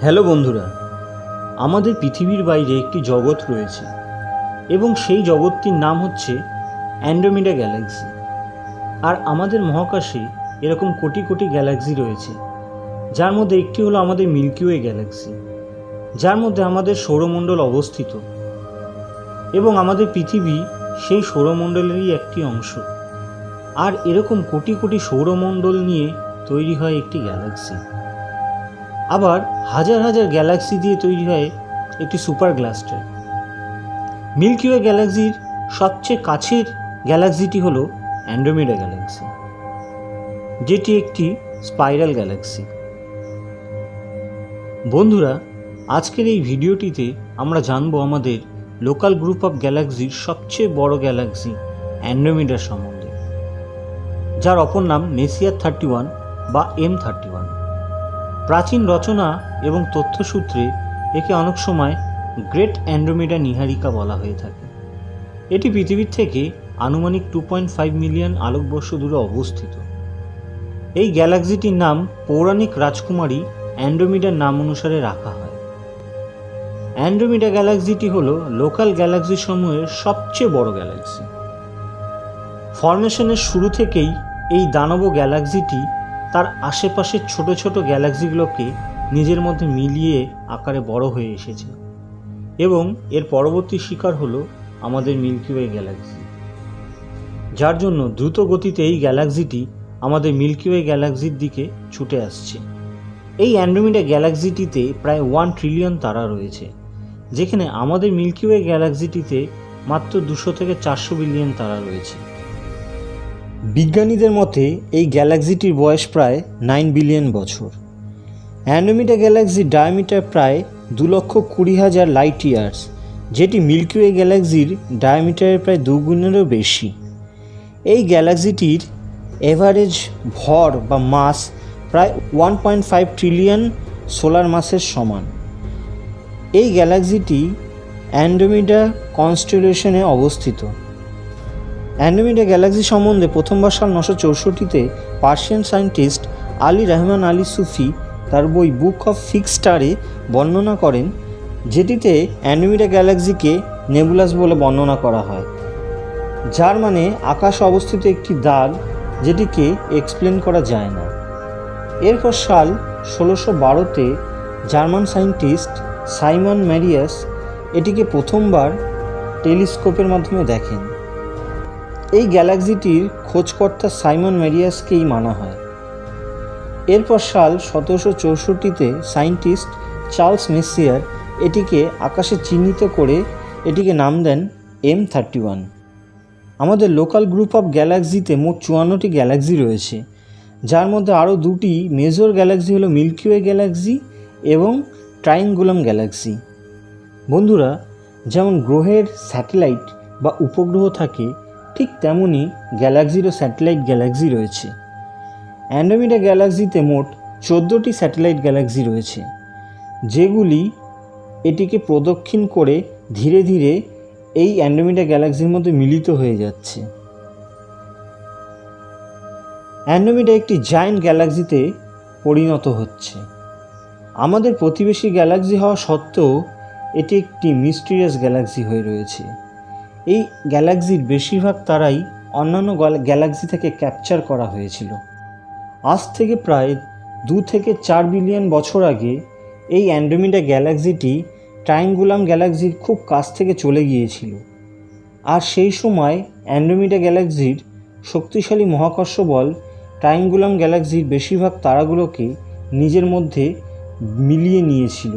Hello বন্ধুরা, আমাদের পৃথিবীর বাইরে একটি জগৎ রয়েছে এবং সেই জগৎটির নাম হচ্ছে অ্যান্ড্রোমেডা গ্যালাক্সি। আর আমাদের মহাকাশে এরকম কোটি কোটি গ্যালাক্সি রয়েছে, যার মধ্যে একটি হলো আমাদের মিল্কি ওয়ে গ্যালাক্সি, যার মধ্যে আমাদের সৌরমণ্ডল অবস্থিত এবং আমাদের পৃথিবী সেই সৌরমণ্ডলেরই একটি অংশ। আর এরকম কোটি কোটি সৌরমণ্ডল নিয়ে তৈরি হয় একটি গ্যালাক্সি। আবার হাজার হাজার গ্যালাক্সি দিয়ে তৈরি হয় একটি সুপার ক্লাস্টার। মিল্কি ওয়ে গ্যালাক্সির সবচেয়ে কাছের গ্যালাক্সিটি হলো অ্যান্ড্রোমেডা গ্যালাক্সি, যেটি একটি স্পাইরাল গ্যালাক্সি। বন্ধুরা, আজকের এই ভিডিওটিতে আমরা জানবো আমাদের লোকাল গ্রুপ অফ গ্যালাক্সির সবচেয়ে বড় গ্যালাক্সি অ্যান্ড্রোমেডার সম্বন্ধে, যার অপর নাম মেসিয়ার 31 বা M31। প্রাচীন রচনা এবং তথ্যসূত্রে একে অনেক সময় গ্রেট অ্যান্ড্রোমেডা নীহারিকা বলা হয়ে থাকে। এটি পৃথিবীর থেকে আনুমানিক 2.5 মিলিয়ন আলোকবর্ষ দূরে অবস্থিত। এই গ্যালাক্সিটির নাম পৌরাণিক রাজকুমারী অ্যান্ড্রোমেডার নাম অনুসারে রাখা হয়। অ্যান্ড্রোমেডা গ্যালাক্সিটি হল লোকাল গ্যালাক্সি সমূহের সবচেয়ে বড় গ্যালাক্সি। ফরমেশনের শুরু থেকেই এই দানব গ্যালাক্সিটি তার আশেপাশের ছোট ছোট গ্যালাক্সিগুলোকে নিজের মধ্যে মিলিয়ে আকারে বড় হয়ে এসেছে এবং এর পরবর্তী শিকার হলো আমাদের মিল্কি ওয়ে গ্যালাক্সি, যার জন্য দ্রুত গতিতে এই গ্যালাক্সিটি আমাদের মিল্কি ওয়ে গ্যালাক্সির দিকে ছুটে আসছে। এই অ্যান্ড্রোমেডা গ্যালাক্সিটিতে প্রায় 1 ট্রিলিয়ন তারা রয়েছে, যেখানে আমাদের মিল্কি ওয়ে গ্যালাক্সিটিতে মাত্র 200 থেকে 400 বিলিয়ন তারা রয়েছে। বিজ্ঞানীদের মতে এই গ্যালাক্সিটির বয়স প্রায় 9 বিলিয়ন বছর। অ্যান্ড্রোমেডা গ্যালাক্সির ডায়ামিটার প্রায় 2,20,000 লাইট ইয়ার্স, যেটি মিল্কি ওয়ে গ্যালাক্সির ডায়ামিটারের প্রায় 2 গুণেরও বেশি। এই গ্যালাক্সিটির এভারেজ ভর বা মাস প্রায় 1.5 ট্রিলিয়ন সোলার মাসের সমান। এই গ্যালাক্সিটি অ্যান্ড্রোমেডা কনস্টেলেশনে অবস্থিত। অ্যান্ড্রোমেডা গ্যালাক্সি সম্বন্ধে প্রথমবার সাল 964-তে পার্সিয়ান সায়েন্টিস্ট আলী রহমান আলী সুফি তার বই বুক অফ ফিক্সড স্টারে বর্ণনা করেন, যেটিতে অ্যান্ড্রোমেডা গ্যালাক্সিকে নেবুলাস বলে বর্ণনা করা হয়, যার মানে আকাশে অবস্থিত একটি দাগ যেটিকে এক্সপ্লেন করা যায় না। এরপর সাল 1612-তে জার্মান সায়েন্টিস্ট সাইমন ম্যারিয়াস এটিকে প্রথমবার টেলিস্কোপের মাধ্যমে দেখেন। এই গ্যালাক্সিটির খোঁজকর্তা সাইমন ম্যারিয়াসকেই মানা হয়। এরপর সাল 1764-তে সায়েন্টিস্ট চার্লস মেসিয়ার এটিকে আকাশে চিহ্নিত করে এটিকে নাম দেন M31। আমাদের লোকাল গ্রুপ অফ গ্যালাক্সিতে মোট 54টি গ্যালাক্সি রয়েছে, যার মধ্যে আরও 2টি মেজর গ্যালাক্সি হলো মিল্কি ওয়ে গ্যালাক্সি এবং ট্রায়াঙ্গুলাম গ্যালাক্সি। বন্ধুরা, যেমন গ্রহের স্যাটেলাইট বা উপগ্রহ থাকে, ঠিক তেমনই গ্যালাক্সিরও স্যাটেলাইট গ্যালাক্সি রয়েছে। অ্যান্ড্রোমেডা গ্যালাক্সিতে মোট 14টি স্যাটেলাইট গ্যালাক্সি রয়েছে, যেগুলি এটিকে প্রদক্ষিণ করে ধীরে ধীরে এই অ্যান্ড্রোমেডা গ্যালাক্সির মধ্যে মিলিত হয়ে যাচ্ছে। অ্যান্ড্রোমেডা একটি জায়ান্ট গ্যালাক্সিতে পরিণত হচ্ছে। আমাদের প্রতিবেশী গ্যালাক্সি হওয়া সত্ত্বেও এটি একটি মিস্টিরিয়াস গ্যালাক্সি হয়ে রয়েছে। এই গ্যালাক্সির বেশিরভাগ তারাই অন্যান্য গ্যালাক্সি থেকে ক্যাপচার করা হয়েছিল। আজ থেকে প্রায় 2 থেকে 4 বিলিয়ন বছর আগে এই অ্যান্ড্রোমেডা গ্যালাক্সিটি ট্রায়াঙ্গুলাম গ্যালাক্সির খুব কাছ থেকে চলে গিয়েছিল। আর সেই সময় অ্যান্ড্রোমেডা গ্যালাক্সির শক্তিশালী মহাকর্ষ বল ট্রায়াঙ্গুলাম গ্যালাক্সির বেশিরভাগ তারাগুলোকে নিজের মধ্যে মিলিয়ে নিয়েছিল।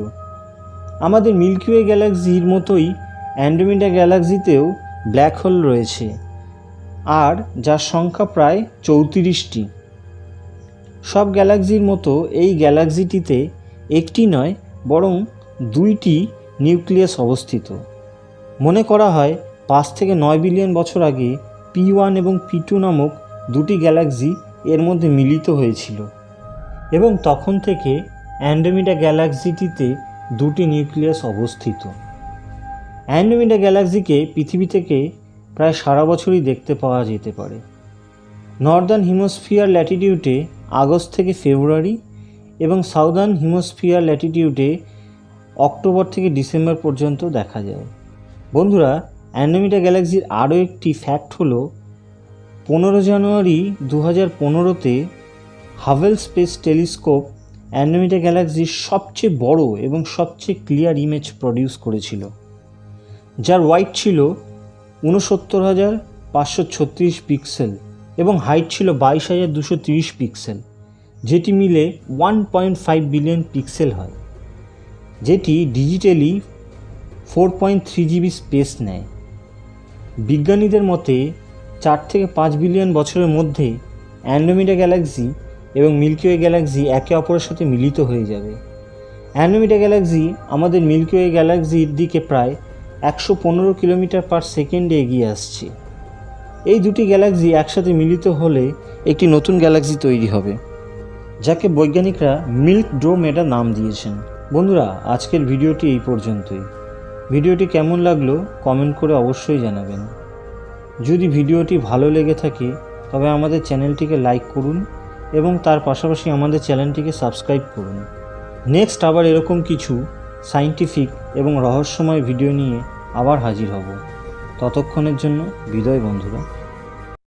আমাদের মিল্কি ওয়ে গ্যালাক্সির মতোই অ্যান্ড্রোমেডা গ্যালাক্সিতেও ব্ল্যাক হোল রয়েছে, আর যার সংখ্যা প্রায় 34টি। সব গ্যালাক্সির মতো এই গ্যালাক্সিটিতে একটি নয়, বরং 2টি নিউক্লিয়াস অবস্থিত। মনে করা হয় 5 থেকে 9 বিলিয়ন বছর আগে P1 এবং P2 নামক 2টি গ্যালাক্সি এর মধ্যে মিলিত হয়েছিল এবং তখন থেকে অ্যান্ড্রোমেডা গ্যালাক্সিটিতে 2টি নিউক্লিয়াস অবস্থিত। অ্যান্ড্রোমেডা গ্যালাক্সিকে পৃথিবী থেকে প্রায় সারা বছরই দেখতে পাওয়া যেতে পারে। নর্দার্ন হিমোস্ফিয়ার ল্যাটিটিউডে আগস্ট থেকে ফেব্রুয়ারি এবং সাউদার্ন হিমোস্ফিয়ার ল্যাটিটিউডে অক্টোবর থেকে ডিসেম্বর পর্যন্ত দেখা যায়। বন্ধুরা, অ্যান্ড্রোমেডা গ্যালাক্সির আরও একটি ফ্যাক্ট হলো 15 জানুয়ারি 2015-তে হাভেল স্পেস টেলিস্কোপ অ্যান্ড্রোমেডা গ্যালাক্সির সবচেয়ে বড় এবং সবচেয়ে ক্লিয়ার ইমেজ প্রডিউস করেছিল, যার ওয়াইড ছিল 69,536 পিক্সেল এবং হাইট ছিল 22,230 পিক্সেল, যেটি মিলে 1.5 বিলিয়ন পিক্সেল হয়, যেটি ডিজিটালি 4.3 GB স্পেস নেয়। বিজ্ঞানীদের মতে 4 থেকে 5 বিলিয়ন বছরের মধ্যে অ্যান্ড্রোমেডা গ্যালাক্সি এবং মিল্কিওয়ে গ্যালাক্সি একে অপরের সাথে মিলিত হয়ে যাবে। অ্যান্ড্রোমেডা গ্যালাক্সি আমাদের মিল্কিওয়ে গ্যালাক্সির দিকে প্রায় 115 কিলোমিটার পার সেকেন্ডে এগিয়ে আসছে। এই দুটি গ্যালাক্সি একসাথে মিলিত হলে একটি নতুন গ্যালাক্সি তৈরি হবে, যাকে বৈজ্ঞানিকরা মিল্কড্রোমেডা নাম দিয়েছেন। বন্ধুরা, আজকের ভিডিওটি এই পর্যন্তই। ভিডিওটি কেমন লাগলো কমেন্ট করে অবশ্যই জানাবেন। যদি ভিডিওটি ভালো লেগে থাকে তবে আমাদের চ্যানেলটিকে লাইক করুন এবং তার পাশাপাশি আমাদের চ্যানেলটিকে সাবস্ক্রাইব করুন। নেক্সট আবার এরকম কিছু সায়েন্টিফিক এবং রহস্যময় ভিডিও নিয়ে আবার হাজির হব। ততক্ষণের জন্য বিদায় বন্ধুরা।